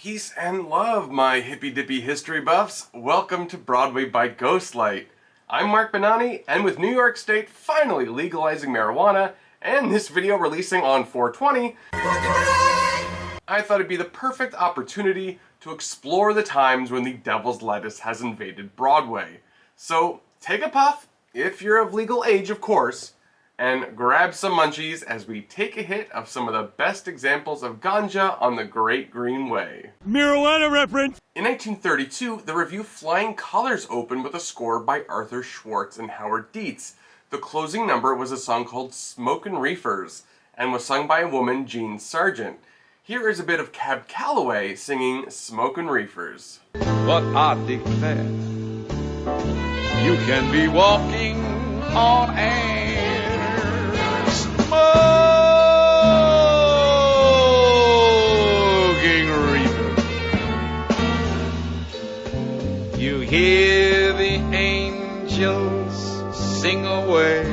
Peace and love, my hippy-dippy history buffs. Welcome to Broadway by Ghostlight. I'm Mark Benani, and with New York State finally legalizing marijuana, and this video releasing on 4/20, I thought it'd be the perfect opportunity to explore the times when the devil's lettuce has invaded Broadway. So take a puff, if you're of legal age of course, and grab some munchies as we take a hit of some of the best examples of ganja on the Great Green Way. Marijuana reference! In 1932, the revue Flying Colors opened with a score by Arthur Schwartz and Howard Dietz. The closing number was a song called Smokin' Reefers, and was sung by a woman, Jean Sargent. Here is a bit of Cab Calloway singing Smokin' Reefers. But I declare, you can be walking on air. Smoking reefer. You hear the angels sing away.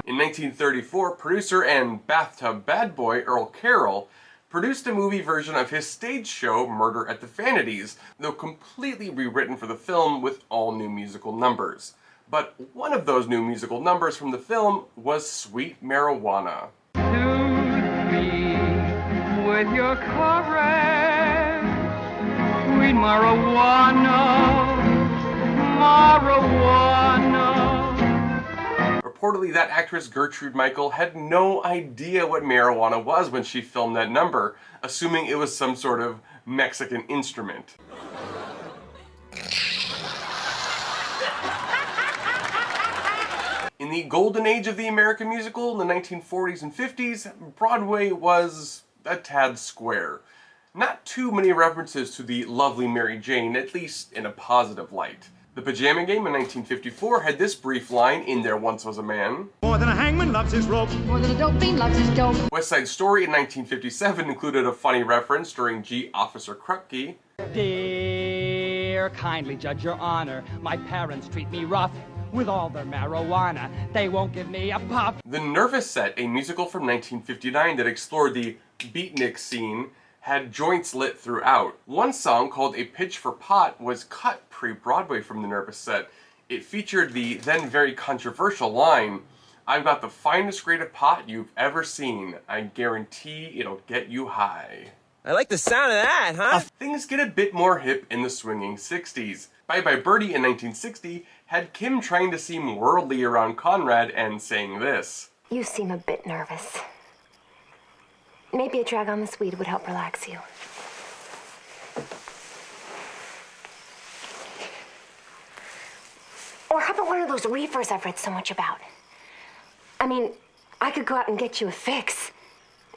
In 1934, producer and bathtub bad boy Earl Carroll produced a movie version of his stage show Murder at the Vanities, though completely rewritten for the film with all new musical numbers. But one of those new musical numbers from the film was Sweet Marijuana. Soothe me with your caress, sweet marijuana, marijuana. Reportedly, that actress Gertrude Michael had no idea what marijuana was when she filmed that number, assuming it was some sort of Mexican instrument. In the golden age of the American musical in the 1940s and 50s, Broadway was a tad square. Not too many references to the lovely Mary Jane, at least in a positive light. The Pajama Game in 1954 had this brief line in There Once Was a Man. More than a hangman loves his rope. More than a dope fiend loves his dope. West Side Story in 1957 included a funny reference during G. Officer Krupke. Dear, kindly judge your honor, my parents treat me rough. With all their marijuana, they won't give me a puff. The Nervous Set, a musical from 1959 that explored the beatnik scene, had joints lit throughout. One song called A Pitch for Pot was cut pre-Broadway from the Nervous Set. It featured the then very controversial line, "I've got the finest grade of pot you've ever seen. I guarantee it'll get you high." I like the sound of that, huh? Things get a bit more hip in the swinging 60s. Bye Birdie in 1960 had Kim trying to seem worldly around Conrad and saying this. You seem a bit nervous. Maybe a drag on this weed would help relax you. Or how about one of those reefers I've read so much about? I mean, I could go out and get you a fix,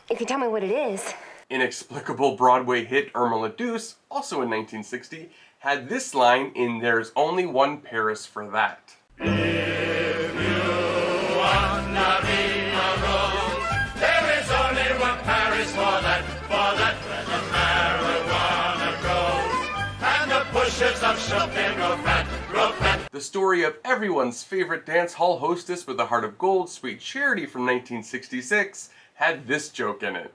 if you tell me what it is. Inexplicable Broadway hit Irma La Douce, also in 1960, had this line in There's Only One Paris for That. If you wanna be a rose, there is only one Paris for that where the marijuana grows, and the bushes of sugar grow fat, grow fat. The story of everyone's favorite dance hall hostess with a heart of gold, Sweet Charity from 1966, had this joke in it.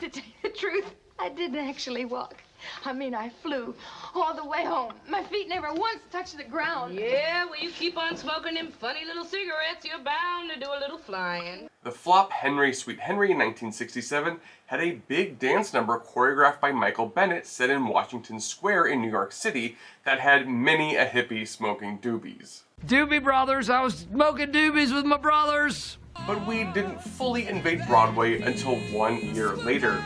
To tell you the truth, I didn't actually walk. I mean, I flew all the way home. My feet never once touched the ground. Yeah, well, you keep on smoking them funny little cigarettes, you're bound to do a little flying. The flop Henry Sweet Henry in 1967 had a big dance number choreographed by Michael Bennett set in Washington Square in New York City that had many a hippie smoking doobies. Doobie Brothers, I was smoking doobies with my brothers. But weed didn't fully invade Broadway until 1 year later.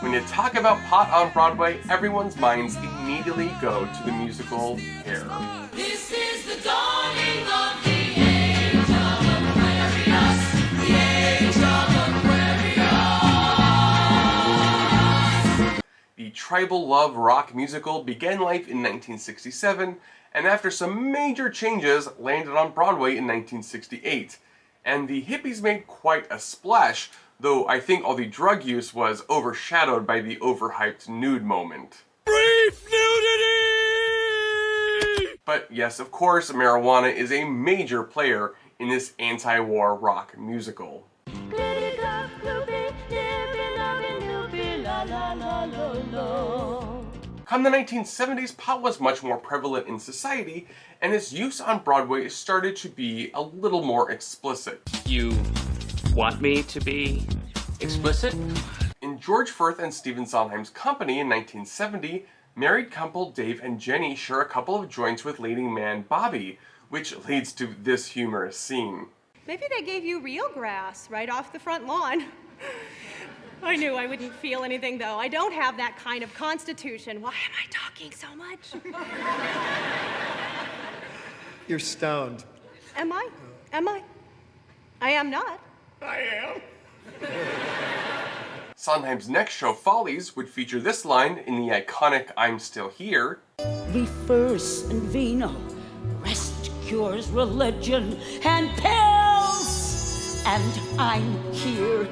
When you talk about pot on Broadway, everyone's minds immediately go to the musical Hair. This is the dawning of the age of Aquarius, the age of Aquarius. The tribal love rock musical began life in 1967, and after some major changes, landed on Broadway in 1968. And the hippies made quite a splash, though I think all the drug use was overshadowed by the overhyped nude moment. Brief nudity! But yes, of course, marijuana is a major player in this anti-war rock musical. La la la la la. Come the 1970s, pot was much more prevalent in society, and its use on Broadway started to be a little more explicit. You want me to be explicit? In George Firth and Stephen Sondheim's company in 1970, married couple Dave and Jenny share a couple of joints with leading man Bobby, which leads to this humorous scene. Maybe they gave you real grass right off the front lawn. I knew I wouldn't feel anything, though. I don't have that kind of constitution. Why am I talking so much? You're stoned. Am I? Am I? I am not. I am. Sondheim's next show, Follies, would feature this line in the iconic I'm Still Here. Reefers and vino, rest cures religion and pills, and I'm here.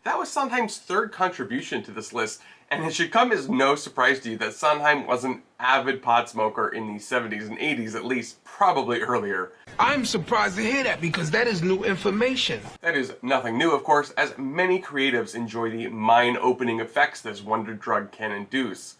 That was Sondheim's third contribution to this list, and it should come as no surprise to you that Sondheim was an avid pot smoker in the 70s and 80s, at least, probably earlier. I'm surprised to hear that because that is new information. That is nothing new, of course, as many creatives enjoy the mind-opening effects this wonder drug can induce.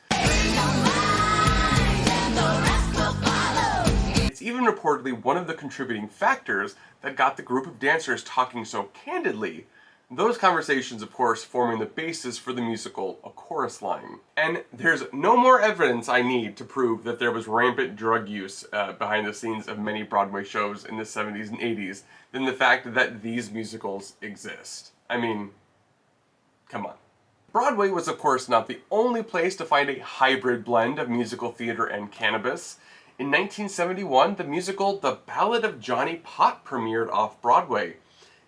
It's even reportedly one of the contributing factors that got the group of dancers talking so candidly. Those conversations, of course, forming the basis for the musical A Chorus Line. And there's no more evidence I need to prove that there was rampant drug use behind the scenes of many Broadway shows in the 70s and 80s than the fact that these musicals exist. I mean, come on. Broadway was, of course, not the only place to find a hybrid blend of musical theater and cannabis. In 1971, the musical The Ballad of Johnny Pot premiered off-Broadway.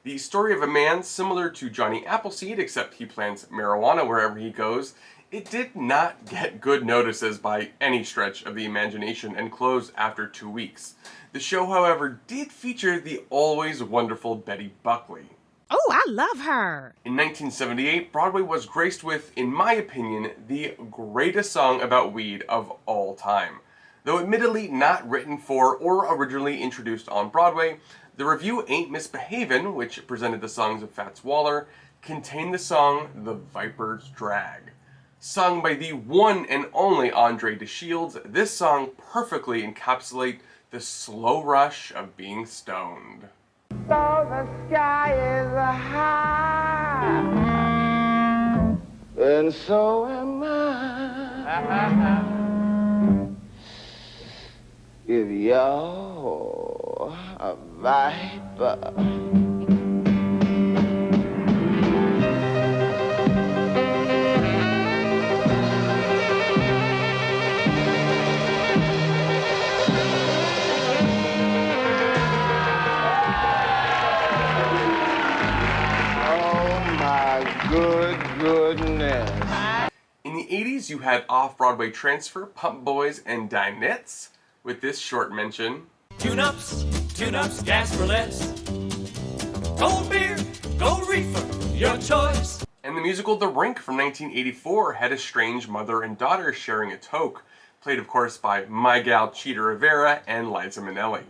The story of a man similar to Johnny Appleseed, except he plants marijuana wherever he goes. It did not get good notices by any stretch of the imagination and closed after 2 weeks. The show, however, did feature the always wonderful Betty Buckley. Oh, I love her! In 1978, Broadway was graced with, in my opinion, the greatest song about weed of all time. Though admittedly not written for or originally introduced on Broadway, the review Ain't Misbehavin', which presented the songs of Fats Waller, contained the song The Viper's Drag. Sung by the one and only Andre DeShields, this song perfectly encapsulates the slow rush of being stoned. So the sky is high, and so am I. If you're a viper, goodness. In the 80s, you had off-Broadway transfer Pump Boys and Dinettes, with this short mention. Tune-ups, gas roulettes, gold beer, gold reefer, your choice. And the musical The Rink from 1984 had a strange mother and daughter sharing a toque, played of course by my gal Cheetah Rivera and Liza Minnelli.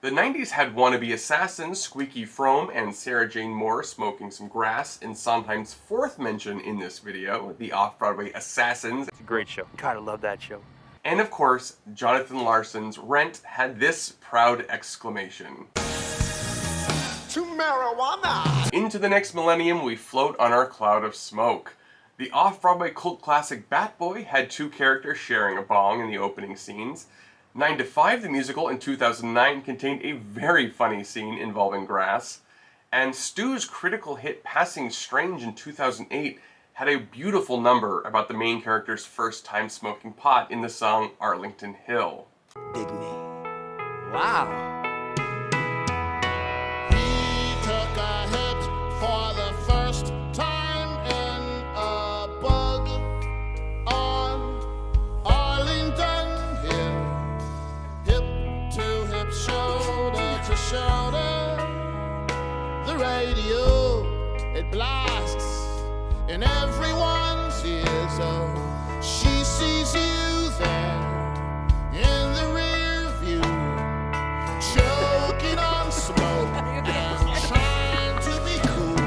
The 90s had wannabe assassins Squeaky Fromme and Sarah Jane Moore smoking some grass in Sondheim's fourth mention in this video, the off-Broadway Assassins. It's a great show. God, I love that show. And of course, Jonathan Larson's Rent had this proud exclamation. To marijuana! Into the next millennium we float on our cloud of smoke. The off-Broadway cult classic Bat Boy had two characters sharing a bong in the opening scenes. 9 to 5, the musical in 2009, contained a very funny scene involving grass. And Stu's critical hit Passing Strange in 2008 had a beautiful number about the main character's first time smoking pot in the song Arlington Hill. Dig me. Wow. He took a hit for the first time in a bug on Arlington Hill. Hip to hip, shoulder to shoulder. The radio, it blasts in everyone's ears. Oh, she sees you there in the rear view, choking on smoke and trying to be cool.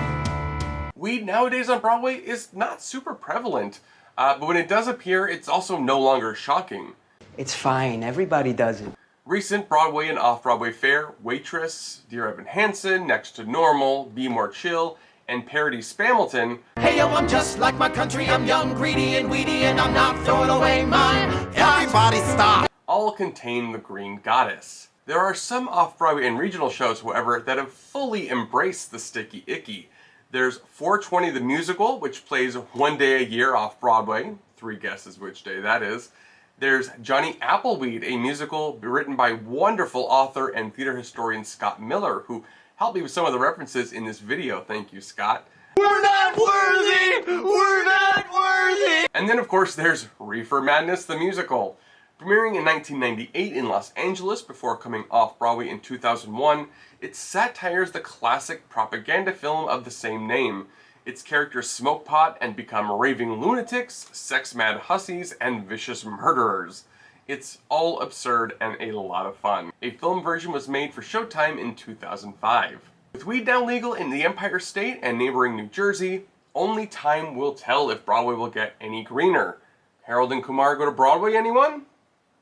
Weed nowadays on Broadway is not super prevalent. But when it does appear, it's also no longer shocking. It's fine, everybody does it. Recent Broadway and Off-Broadway fare, Waitress, Dear Evan Hansen, Next to Normal, Be More Chill, and parody Spamilton. Hey yo, I'm just like my country. I'm young, greedy, and weedy, and I'm not throwing away mine. Everybody stop! All contain the Green Goddess. There are some off-Broadway and regional shows, however, that have fully embraced the sticky icky. There's 420 the Musical, which plays one day a year off-Broadway. 3 guesses which day that is. There's Johnny Appleweed, a musical written by wonderful author and theater historian Scott Miller, who helped me with some of the references in this video. Thank you, Scott. We're not worthy! We're not worthy! And then, of course, there's Reefer Madness, the musical. Premiering in 1998 in Los Angeles before coming off-Broadway in 2001, it satires the classic propaganda film of the same name. Its characters smoke pot and become raving lunatics, sex-mad hussies, and vicious murderers. It's all absurd and a lot of fun. A film version was made for Showtime in 2005. With weed now legal in the Empire State and neighboring New Jersey, only time will tell if Broadway will get any greener. Harold and Kumar go to Broadway, anyone?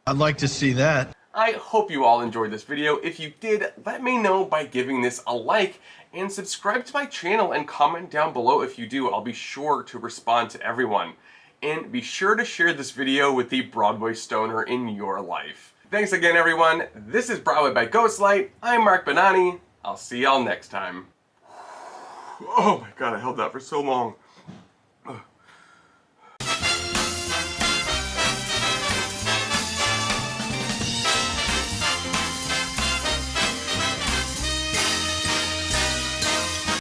I'd like to see that. I hope you all enjoyed this video. If you did, let me know by giving this a like and subscribe to my channel and comment down below if you do. I'll be sure to respond to everyone. And be sure to share this video with the Broadway stoner in your life. Thanks again, everyone. This is Broadway by Ghostlight. I'm Mark Bonanni. I'll see y'all next time. Oh my god, I held that for so long.